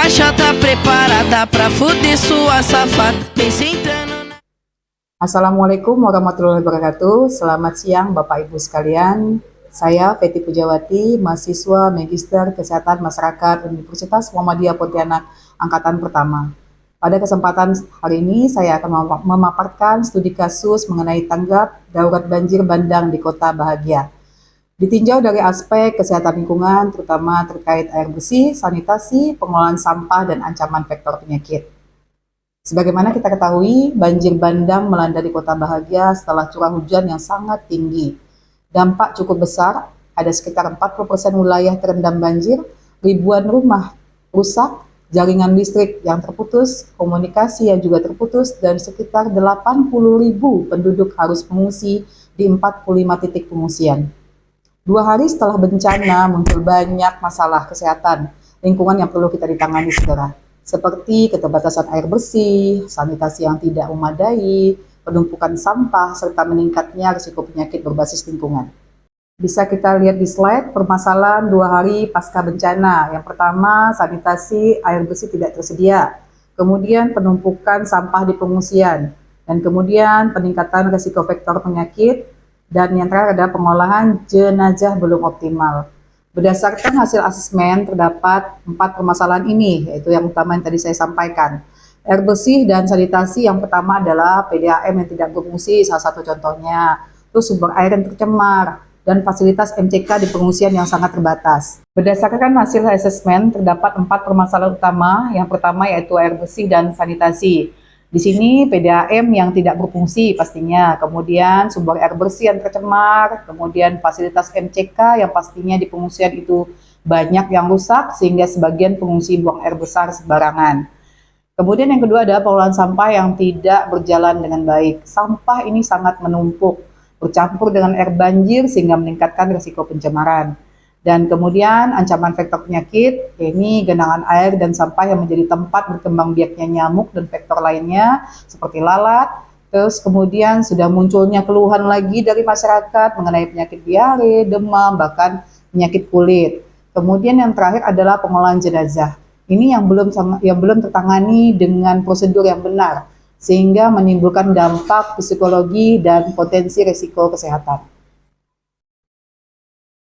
Caixota preparada pra fuder sua safada. Vem sentando na... Assalamualaikum warahmatullahi wabarakatuh. Selamat siang Bapak Ibu sekalian. Saya Feti Pujawati, mahasiswa Magister Kesehatan Masyarakat Universitas Muhammadiyah Pontianak Angkatan Pertama. Pada kesempatan hari ini saya akan memaparkan studi kasus mengenai tanggap darurat banjir bandang di Kota Bahagia. Ditinjau dari aspek kesehatan lingkungan, terutama terkait air bersih, sanitasi, pengolahan sampah, dan ancaman vektor penyakit. Sebagaimana kita ketahui, banjir bandang melanda di Kota Bahagia setelah curah hujan yang sangat tinggi. Dampak cukup besar, ada sekitar 40% wilayah terendam banjir, ribuan rumah rusak, jaringan listrik yang terputus, komunikasi yang juga terputus, dan sekitar 80.000 penduduk harus mengungsi di 45 titik pengungsian. 2 hari setelah bencana muncul banyak masalah kesehatan lingkungan yang perlu kita ditangani segera, seperti keterbatasan air bersih, sanitasi yang tidak memadai, penumpukan sampah, serta meningkatnya risiko penyakit berbasis lingkungan. Bisa kita lihat di slide permasalahan 2 hari pasca bencana. Yang pertama, sanitasi air bersih tidak tersedia, kemudian penumpukan sampah di pengungsian, dan kemudian peningkatan risiko vektor penyakit, dan yang terakhir adalah pengolahan jenazah belum optimal. Berdasarkan hasil asesmen terdapat 4 permasalahan ini, yaitu yang utama yang tadi saya sampaikan. Air bersih dan sanitasi yang pertama adalah PDAM yang tidak berfungsi, salah satu contohnya. Terus sumber air yang tercemar, dan fasilitas MCK di pengungsian yang sangat terbatas. Berdasarkan hasil asesmen terdapat 4 permasalahan utama. Yang pertama yaitu air bersih dan sanitasi. Di sini PDAM yang tidak berfungsi pastinya, kemudian sumber air bersih yang tercemar, kemudian fasilitas MCK yang pastinya di pengungsian itu banyak yang rusak sehingga sebagian pengungsi buang air besar sembarangan. Kemudian yang kedua adalah pengolahan sampah yang tidak berjalan dengan baik. Sampah ini sangat menumpuk, bercampur dengan air banjir sehingga meningkatkan risiko pencemaran. Dan kemudian ancaman vektor penyakit, ini genangan air dan sampah yang menjadi tempat berkembang biaknya nyamuk dan vektor lainnya seperti lalat. Terus kemudian sudah munculnya keluhan lagi dari masyarakat mengenai penyakit diare, demam, bahkan penyakit kulit. Kemudian yang terakhir adalah pengolahan jenazah. Ini yang belum tertangani dengan prosedur yang benar, sehingga menimbulkan dampak psikologi dan potensi risiko kesehatan.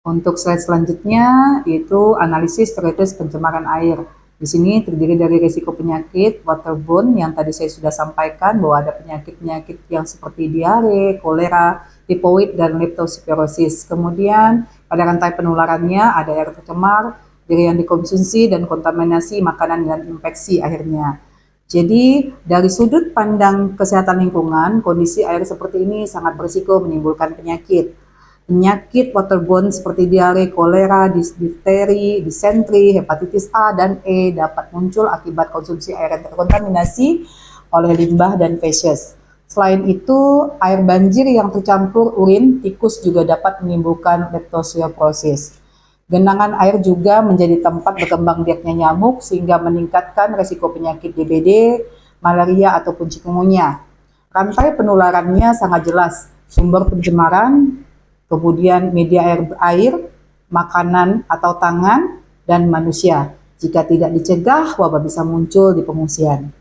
Untuk slide selanjutnya, yaitu analisis status pencemaran air. Di sini terdiri dari risiko penyakit waterborne yang tadi saya sudah sampaikan bahwa ada penyakit-penyakit yang seperti diare, kolera, tifoid, dan leptospirosis. Kemudian pada rantai penularannya ada air tercemar, air yang dikonsumsi, dan kontaminasi makanan dan infeksi akhirnya. Jadi dari sudut pandang kesehatan lingkungan, kondisi air seperti ini sangat berisiko menimbulkan penyakit. Penyakit waterborne seperti diare, kolera, difteri, disentri, hepatitis A dan E dapat muncul akibat konsumsi air yang terkontaminasi oleh limbah dan feses. Selain itu, air banjir yang tercampur urin tikus juga dapat menimbulkan leptospirosis. Genangan air juga menjadi tempat berkembang biaknya nyamuk sehingga meningkatkan risiko penyakit DBD, malaria ataupun chikungunya. Rantai penularannya sangat jelas, sumber pencemaran, kemudian media air, makanan atau tangan, dan manusia. Jika tidak dicegah, wabah bisa muncul di pengungsian.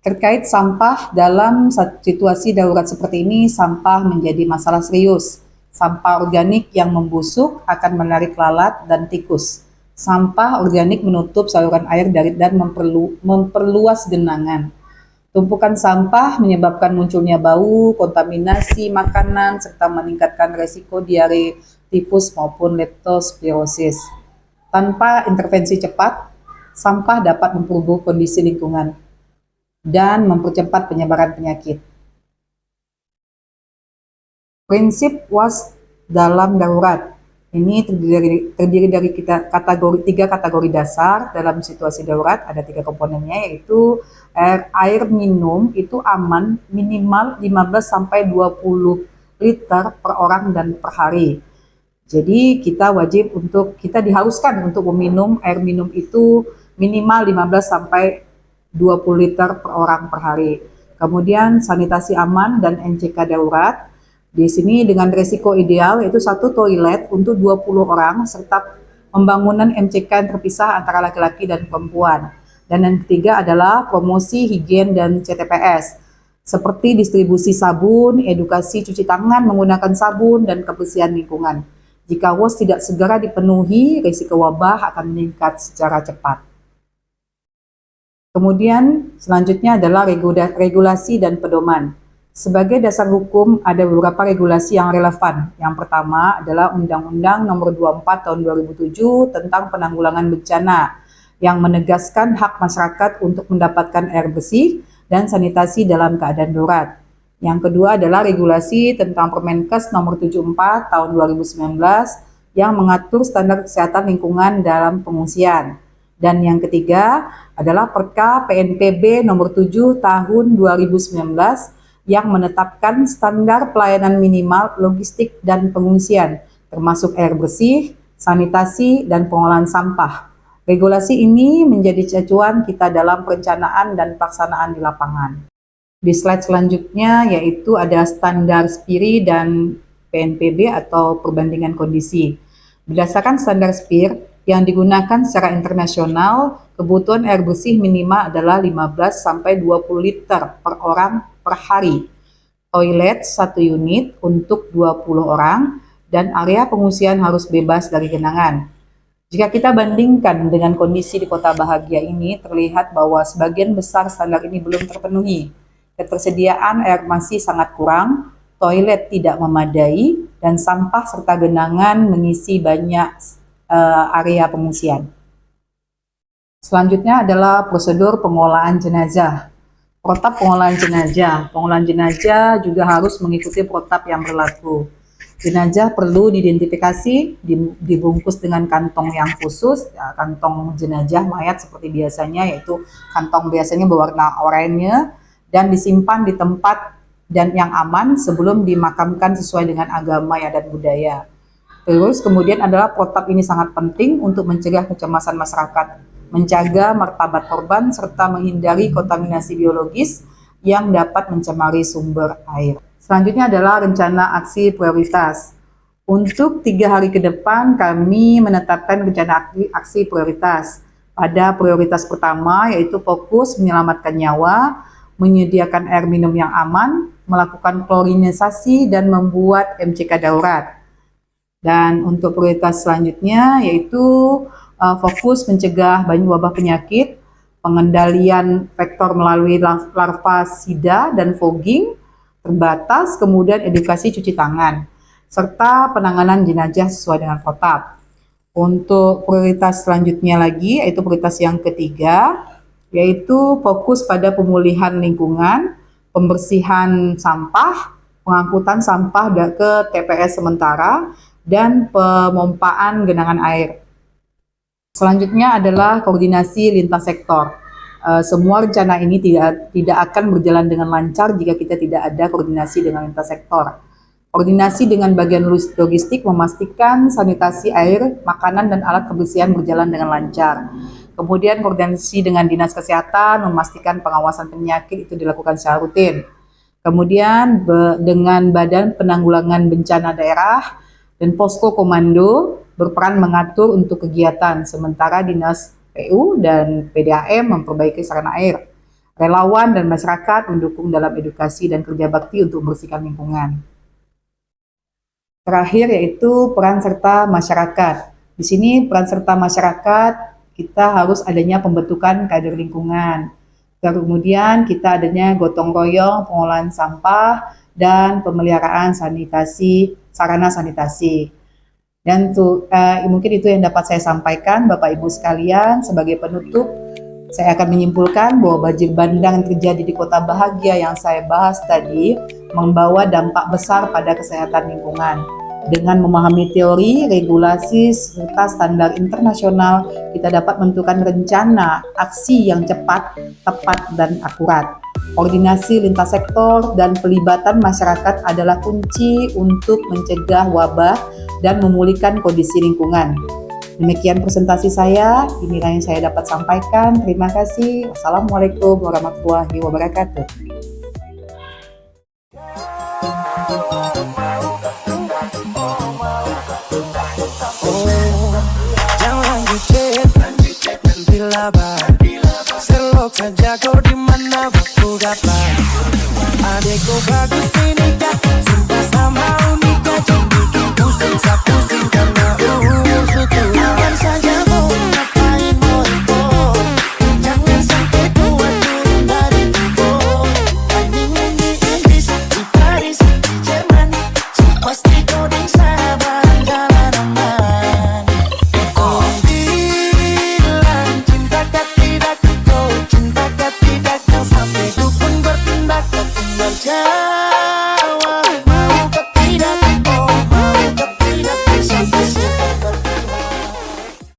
Terkait sampah, dalam situasi darurat seperti ini, sampah menjadi masalah serius. Sampah organik yang membusuk akan menarik lalat dan tikus. Sampah organik menutup saluran air dan memperluas genangan. Tumpukan sampah menyebabkan munculnya bau, kontaminasi makanan, serta meningkatkan risiko diare, tifus, maupun leptospirosis. Tanpa intervensi cepat, sampah dapat memperburuk kondisi lingkungan dan mempercepat penyebaran penyakit. Prinsip WAS dalam darurat. Ini terdiri dari 3 kategori dasar. Dalam situasi darurat ada 3 komponennya, yaitu air minum itu aman minimal 15-20 liter per orang dan per hari. Jadi kita diharuskan untuk meminum air minum itu minimal 15-20 liter per orang per hari. Kemudian sanitasi aman dan NCK darurat. Di sini dengan resiko ideal yaitu 1 toilet untuk 20 orang serta pembangunan MCK yang terpisah antara laki-laki dan perempuan. Dan yang ketiga adalah promosi higien dan CTPS, seperti distribusi sabun, edukasi cuci tangan menggunakan sabun, dan kebersihan lingkungan. Jika WOS tidak segera dipenuhi, risiko wabah akan meningkat secara cepat. Kemudian selanjutnya adalah regulasi dan pedoman. Sebagai dasar hukum ada beberapa regulasi yang relevan. Yang pertama adalah Undang-Undang Nomor 24 Tahun 2007 tentang Penanggulangan Bencana yang menegaskan hak masyarakat untuk mendapatkan air bersih dan sanitasi dalam keadaan darurat. Yang kedua adalah regulasi tentang Permenkes Nomor 74 Tahun 2019 yang mengatur standar kesehatan lingkungan dalam pengungsian. Dan yang ketiga adalah Perka PNPB Nomor 7 Tahun 2019 yang menetapkan standar pelayanan minimal logistik dan pengungsian, termasuk air bersih, sanitasi, dan pengolahan sampah. Regulasi ini menjadi acuan kita dalam perencanaan dan pelaksanaan di lapangan. Di slide selanjutnya yaitu ada standar SPIRI dan PNPB atau perbandingan kondisi. Berdasarkan standar SPIR yang digunakan secara internasional, kebutuhan air bersih minimal adalah 15-20 liter per orang per hari. Toilet 1 unit untuk 20 orang dan area pengungsian harus bebas dari genangan. Jika kita bandingkan dengan kondisi di Kota Bahagia ini, terlihat bahwa sebagian besar standar ini belum terpenuhi. Ketersediaan air masih sangat kurang, toilet tidak memadai, dan sampah serta genangan mengisi banyak area pengungsian. Selanjutnya adalah prosedur pengolahan jenazah. Protap pengolahan jenazah. Pengolahan jenazah juga harus mengikuti protap yang berlaku. Jenazah perlu diidentifikasi, dibungkus dengan kantong yang khusus, ya, kantong jenazah mayat seperti biasanya, yaitu kantong biasanya berwarna oranye, dan disimpan di tempat dan yang aman sebelum dimakamkan sesuai dengan agama ya, dan budaya. Terus kemudian adalah protap ini sangat penting untuk mencegah kecemasan masyarakat, menjaga martabat korban, serta menghindari kontaminasi biologis yang dapat mencemari sumber air. Selanjutnya adalah rencana aksi prioritas. Untuk 3 hari ke depan kami menetapkan rencana aksi prioritas. Pada prioritas pertama yaitu fokus menyelamatkan nyawa, menyediakan air minum yang aman, melakukan klorinisasi, dan membuat MCK darurat. Dan untuk prioritas selanjutnya yaitu fokus mencegah wabah penyakit, pengendalian vektor melalui larva sida dan fogging terbatas, kemudian edukasi cuci tangan, serta penanganan jenazah sesuai dengan protap. Untuk prioritas selanjutnya lagi yaitu prioritas yang ketiga, yaitu fokus pada pemulihan lingkungan, pembersihan sampah, pengangkutan sampah ke TPS sementara, dan pemompaan genangan air. Selanjutnya adalah koordinasi lintas sektor. Semua rencana ini tidak akan berjalan dengan lancar jika kita tidak ada koordinasi dengan lintas sektor. Koordinasi dengan bagian logistik memastikan sanitasi air, makanan, dan alat kebersihan berjalan dengan lancar. Kemudian koordinasi dengan Dinas Kesehatan memastikan pengawasan penyakit itu dilakukan secara rutin. Kemudian dengan Badan Penanggulangan Bencana Daerah dan Posko Komando berperan mengatur untuk kegiatan, sementara Dinas PU dan PDAM memperbaiki sarana air. Relawan dan masyarakat mendukung dalam edukasi dan kerja bakti untuk membersihkan lingkungan. Terakhir yaitu peran serta masyarakat. Di sini peran serta masyarakat kita harus adanya pembentukan kader lingkungan. Kemudian kita adanya gotong royong pengolahan sampah dan pemeliharaan sarana sanitasi. Dan mungkin itu yang dapat saya sampaikan Bapak Ibu sekalian. Sebagai penutup, saya akan menyimpulkan bahwa banjir bandang yang terjadi di Kota Bahagia yang saya bahas tadi membawa dampak besar pada kesehatan lingkungan. Dengan memahami teori, regulasi, serta standar internasional, kita dapat menentukan rencana aksi yang cepat, tepat, dan akurat. Koordinasi lintas sektor dan pelibatan masyarakat adalah kunci untuk mencegah wabah dan memulihkan kondisi lingkungan. Demikian presentasi saya, inilah yang saya dapat sampaikan. Terima kasih. Wassalamualaikum warahmatullahi wabarakatuh. laba. Selo kerja kau di mana aku dapat. Adekku bagus nih